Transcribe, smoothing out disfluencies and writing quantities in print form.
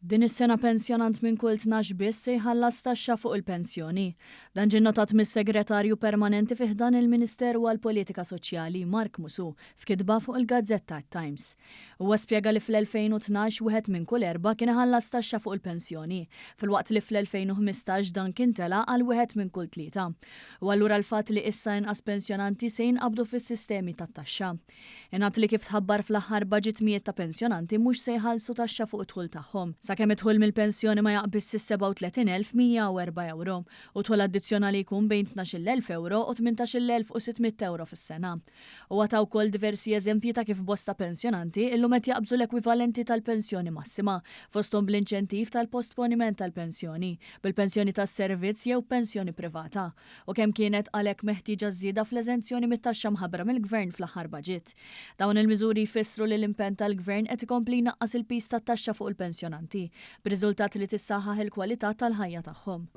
Din is-sena pensjonant minn kull 12 biss se jħallas taxxa fuq il-pensjoni. Dan ġie notat mis-Segretarju Permanenti fih dan il-Ministeru għall-Politika Soċjali Mark Musu f'kitba fuq il-Gazzetta Times. Huwa spjega li fl-2012 wieħed minn kull 4 kien iħallas taxxa fuq il-pensjoni, filwaqt li fl-2015 dan kien tela għal wieħed minn kull 3. U allura l-fatt li issa inqas pensjonanti se jinqabdu fis-sistemi tat-taxxa. Ingħad li kif tħabbar fl-aħħar baġit mijiet ta' pensjonanti mhux se jħallsu taxxa fuq id-dħul tagħhom. Sakemm idħul mill-pensjoni ma jaqbis €37,104 u dħul addizzjonali jkun bejn €12,000 u €18,600 fis-sena. U għataw wkoll diversi eżempji ta' kif bosta pensjonanti illum qed jaqbżu l-ekwivalenti tal-pensjoni massima fosthom bl-inċentiv tal-postponiment tal-pensjoni, bil-pensjoni tas-servizz jew pensjoni privata. U kemm kienet għalhekk meħtieġa żieda fl-eżenzjoni mit-taxxa mħabbra mill-Gvern fl-aħħar baġit. Dawn il-miżuri jfissru li l-impenn tal-Gvern qed ikompli jnaqqas il-pis tat-taxxa fuq il-pensjonanti, b'riżultat li tissaħħaħ il-kwalità tal-ħajja tagħhom.